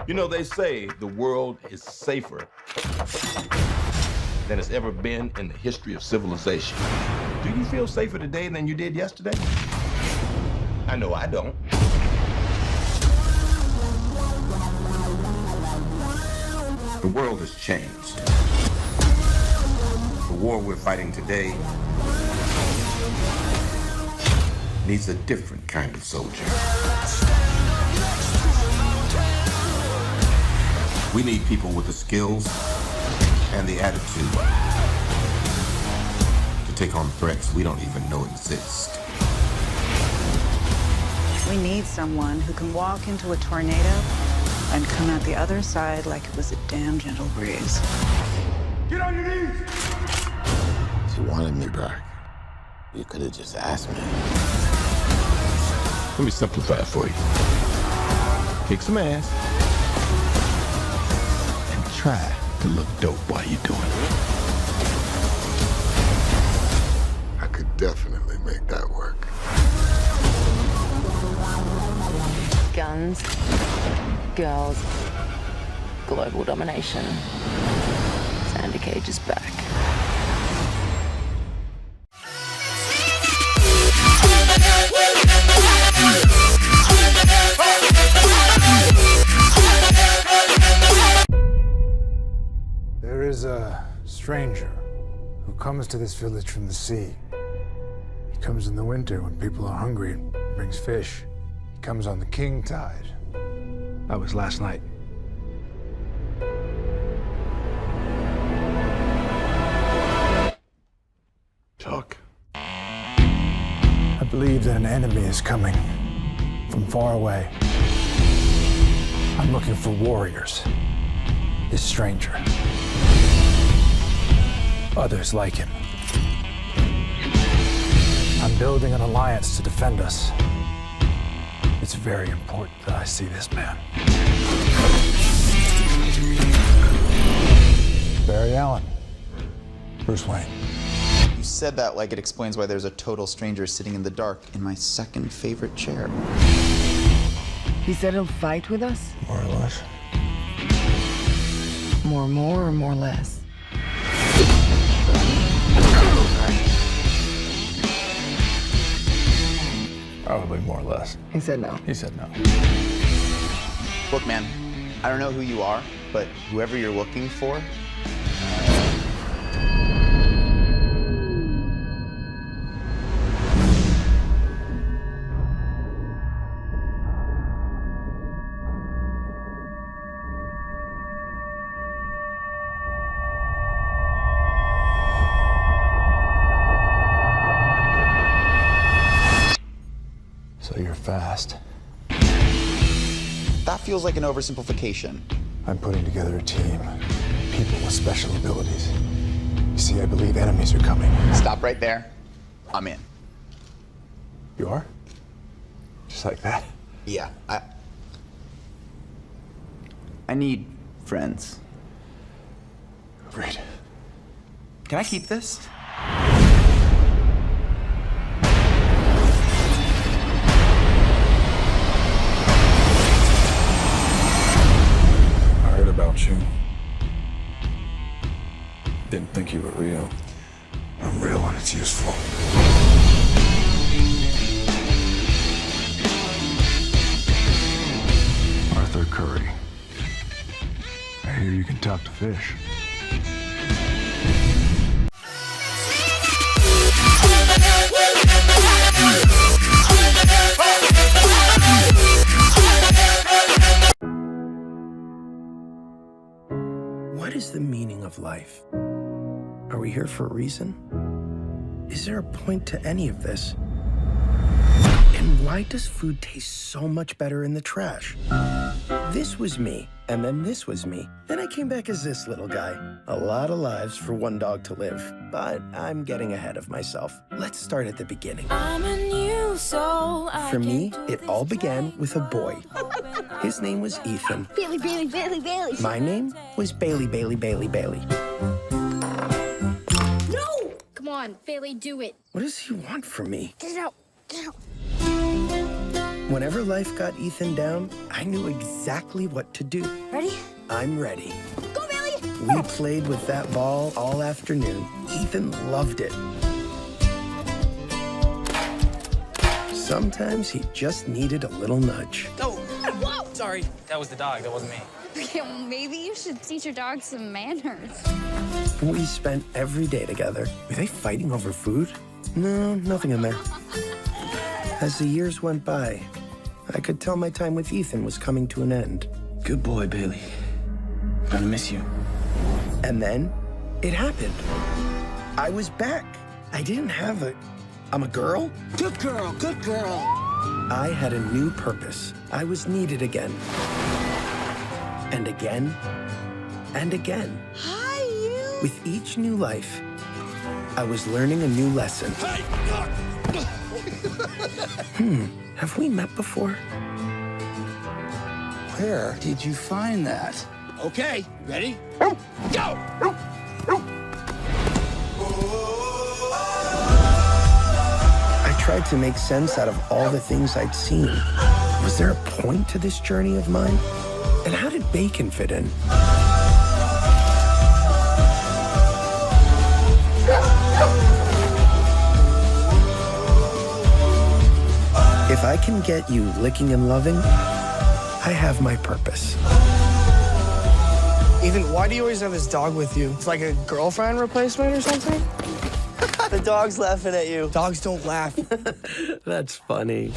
You know, they say the world is safer than it's ever been in the history of civilization. Do you feel safer today than you did yesterday? I know I don't. The world has changed. The war we're fighting today needs a different kind of soldier. We need people with the skills and the attitude to take on threats we don't even know exist. We need someone who can walk into a tornado and come out the other side like it was a damn gentle breeze. Get on your knees! If you wanted me back, you could have just asked me. Let me simplify it for you. Kick some ass and try to look dope while you're doing it. I could definitely make that work. Guns, girls, global domination. Sandy Cage is back. There is a stranger who comes to this village from the sea. He comes in the winter when people are hungry and brings fish. He comes on the king tide. That was last night. Talk. I believe that an enemy is coming from far away. I'm looking for warriors. This stranger. Others like him. I'm building an alliance to defend us. It's very important that I see this man. Barry Allen. Bruce Wayne. You said that like it explains why there's a total stranger sitting in the dark in my second favorite chair. He said he'll fight with us? More or less. More or more less? Probably more or less. He said no. He said no. Look, man, I don't know who you are, but whoever you're looking for, So you're fast. that feels like an oversimplification. I'm putting together a team. People with special abilities. You see, I believe enemies are coming. Stop right there. I'm in. You are? Just like that? Yeah, I need friends. Agreed. Can I keep this? I heard about you. Didn't think you were real. I'm real when it's useful. Arthur Curry. I hear you can talk to fish. What is the meaning of life? Are we here for a reason? Is there a point to any of this? And why does food taste so much better in the trash? This was me, and then this was me. Then I came back as this little guy. A lot of lives for one dog to live, but I'm getting ahead of myself. Let's start at the beginning. I'm a new soul. For me, it all began with a boy. His name was Ethan. Bailey, Bailey, Bailey, Bailey. My name was Bailey, Bailey, Bailey, Bailey. No! Come on, Bailey, do it. What does he want from me? Get it out. Get it out. Whenever life got Ethan down, I knew exactly what to do. Ready? I'm ready. Go, Bailey! We played with that ball all afternoon. Ethan loved it. Sometimes he just needed a little nudge. Oh, Whoa! sorry. That was the dog. That wasn't me. Okay, well, maybe you should teach your dog some manners. We spent every day together. Were they fighting over food? No, nothing in there. As the years went by, I could tell my time with Ethan was coming to an end. Good boy, Bailey. I'm gonna miss you. And then it happened. I was back. I didn't have I'm a girl? Good girl, good girl. I had a new purpose. I was needed again. And again. And again. Hi, you! With each new life, I was learning a new lesson. Have we met before? Where did you find that? Okay, ready? Go! I tried to make sense out of all the things I'd seen. Was there a point to this journey of mine? And how did bacon fit in? If I can get you licking and loving, I have my purpose. Ethan, why do you always have this dog with you? It's like a girlfriend replacement or something? The dog's laughing at you. Dogs don't laugh. That's funny.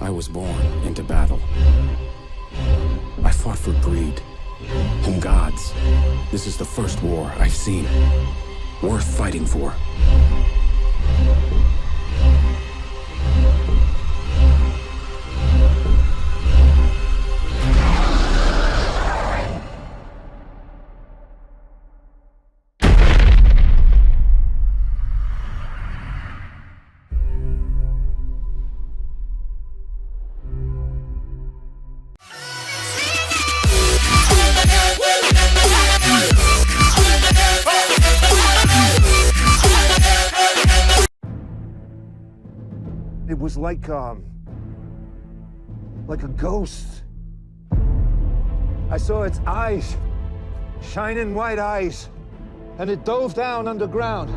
I was born into battle. I fought for greed and gods. This is the first war I've seen worth fighting for. It was like a ghost. I saw its eyes, shining white eyes, and it dove down underground.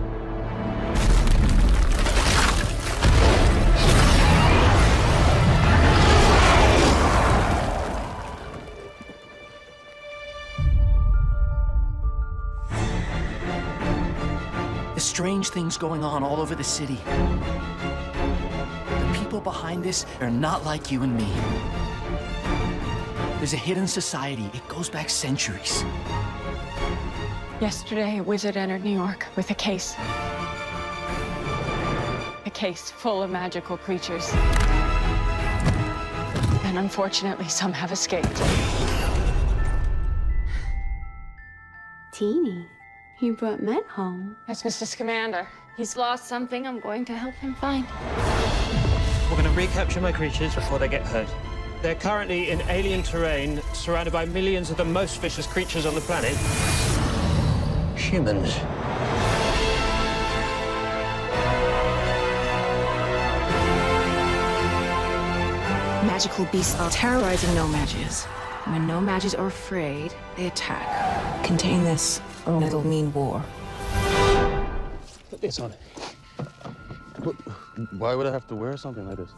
There's strange things going on all over the city. The people behind this are not like you and me. There's a hidden society. It goes back centuries. Yesterday, a wizard entered New York with a case. A case full of magical creatures. And unfortunately, some have escaped. Teeny, you brought men home. That's Mr. Scamander. He's lost something I'm going to help him find. We're going to recapture my creatures before they get hurt. They're currently in alien terrain, surrounded by millions of the most vicious creatures on the planet. Humans. Magical beasts are terrorizing no-mages. When no-mages are afraid, they attack. Contain this, or it'll mean war. Put this on. Why would I have to wear something like this?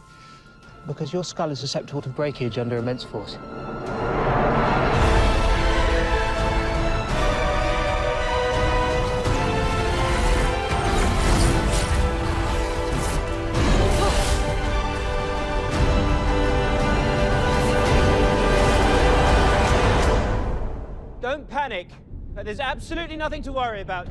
Because your skull is susceptible to breakage under immense force. Don't panic. There's absolutely nothing to worry about.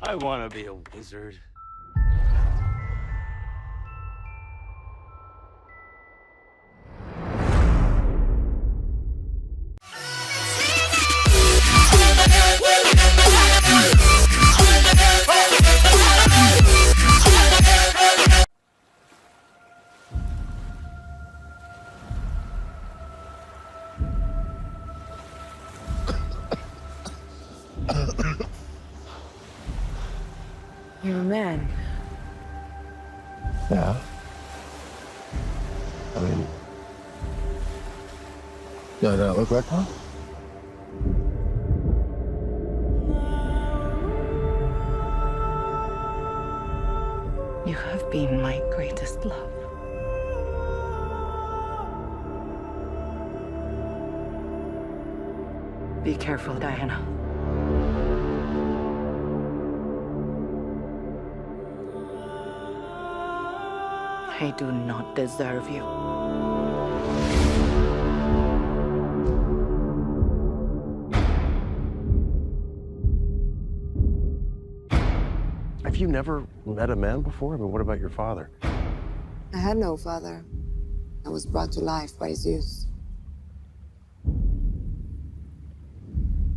I want to be a wizard. You're a man. Yeah. I mean, do I not look like one? You have been my greatest love. Be careful, Diana. I do not deserve you. Have you never met a man before? I mean, what about your father? I had no father. I was brought to life by Zeus.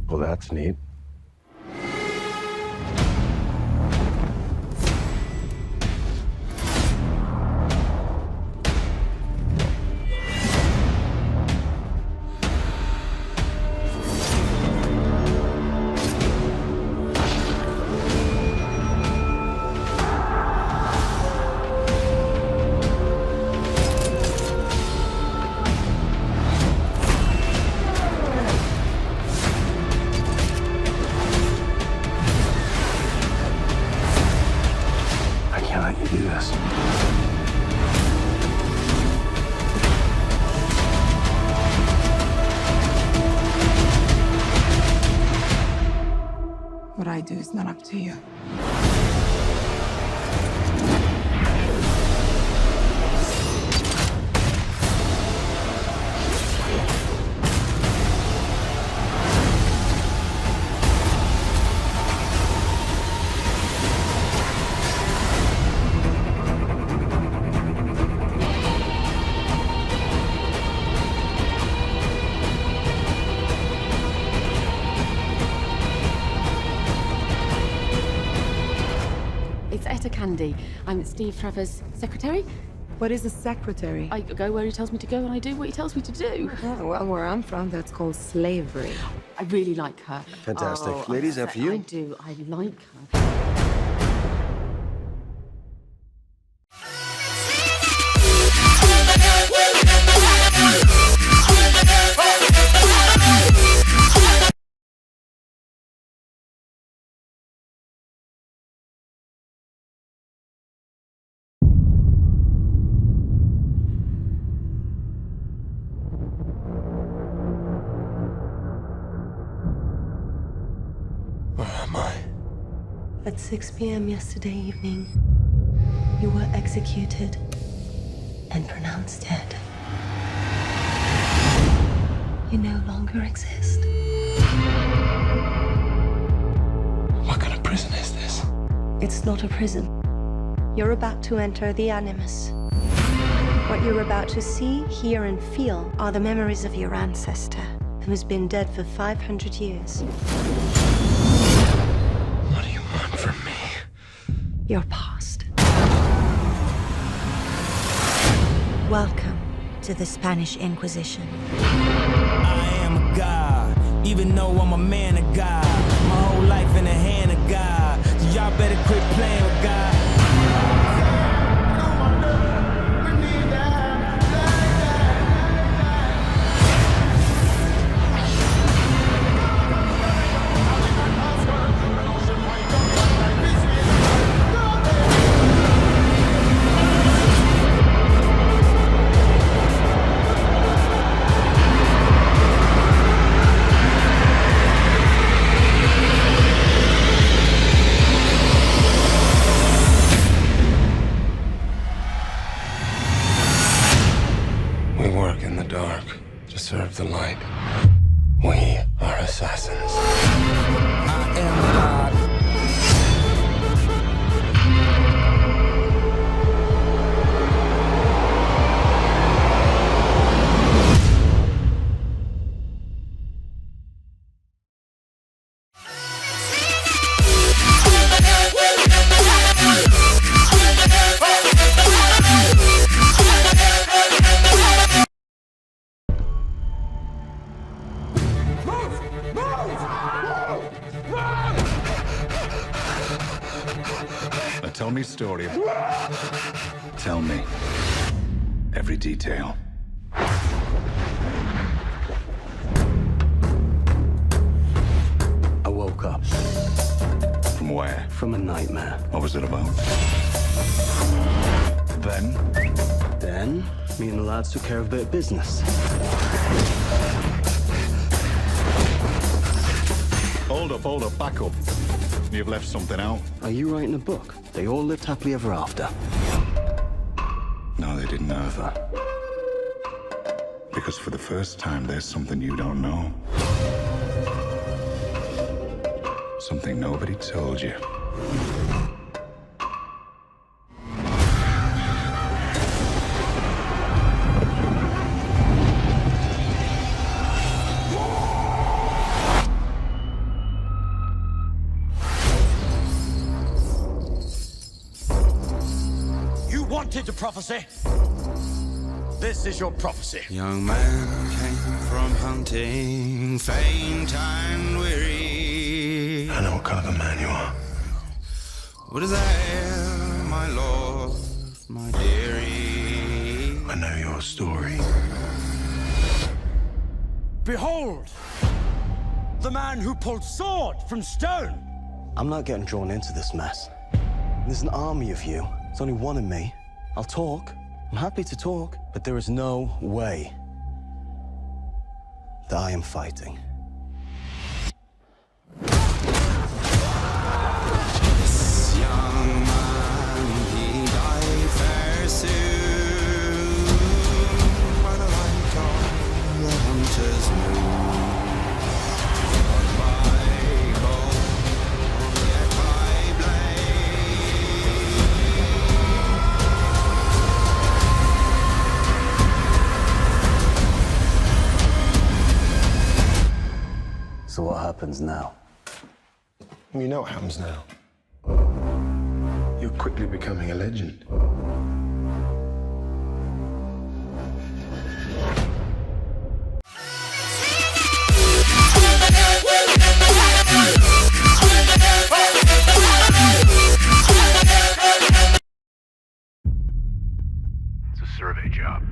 Well, that's neat. Do this. What I do is not up to you. Candy. I'm Steve Trevor's secretary. What is a secretary? I go where he tells me to go and I do what he tells me to do. Oh, well, where I'm from, that's called slavery. I really like her. Fantastic. Oh, Ladies, after you. I do. I like her. At 6 p.m. yesterday evening, you were executed and pronounced dead. You no longer exist. What kind of prison is this? It's not a prison. You're about to enter the Animus. What you're about to see, hear, and feel are the memories of your ancestor, who has been dead for 500 years. What do you want from me? Your past. Welcome to the Spanish Inquisition. I am a god, even though I'm a man of God. My whole life in the hand of God. So y'all better quit playing with God. tell me story. Tell me every detail. I woke up. From where? From a nightmare. What was it about? Then, me and the lads took care of a bit of business. Hold up, back up. You've left something out. Are you writing a book? They all lived happily ever after. No, they didn't either. Because for the first time, there's something you don't know. Something nobody told you. To prophecy. This is your prophecy. Young man came from hunting, faint and weary. I know what kind of a man you are. What is there, my lord, my dearie? I know your story. Behold, the man who pulled sword from stone. I'm not getting drawn into this mess. There's an army of you. There's only one of me. I'll talk. I'm happy to talk, but there is no way that I am fighting. This young man, he died fair soon, by the light of the hunter's moon. So what happens now? You know what happens now. You're quickly becoming a legend. It's a survey job.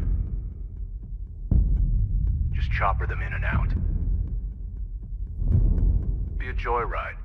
Just chopper them in and out. Be a joyride.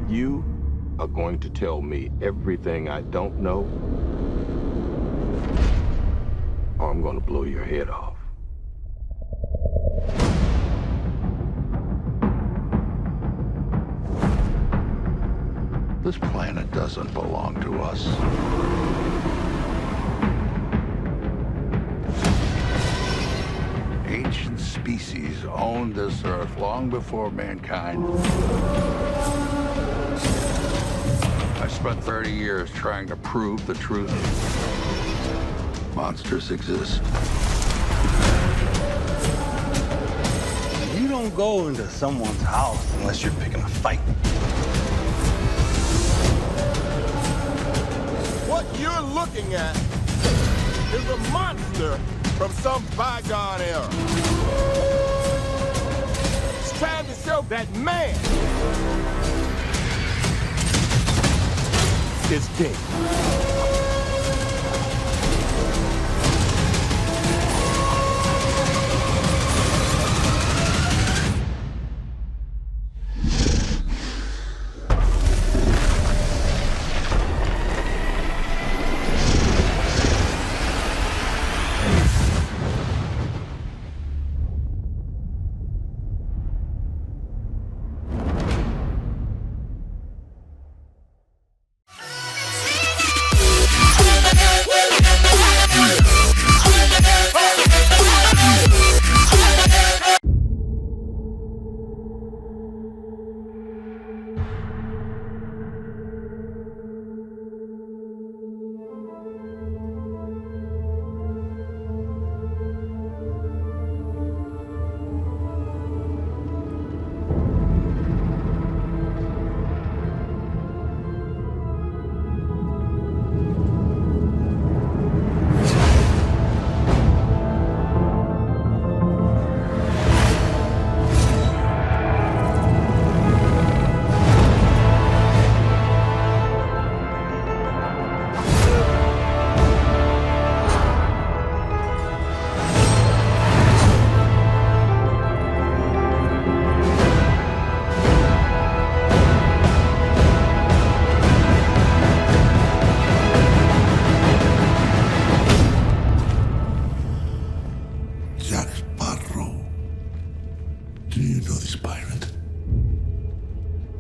You are going to tell me everything I don't know, or I'm going to blow your head off. This planet doesn't belong to us. Ancient species owned this Earth long before mankind. I spent 30 years trying to prove the truth. Monsters exist. You don't go into someone's house unless you're picking a fight. What you're looking at is a monster from some bygone era. It's trying to show that man is dead.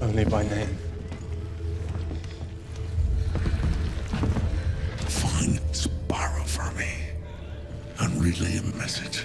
Only by name. Find Sparrow for me and relay a message.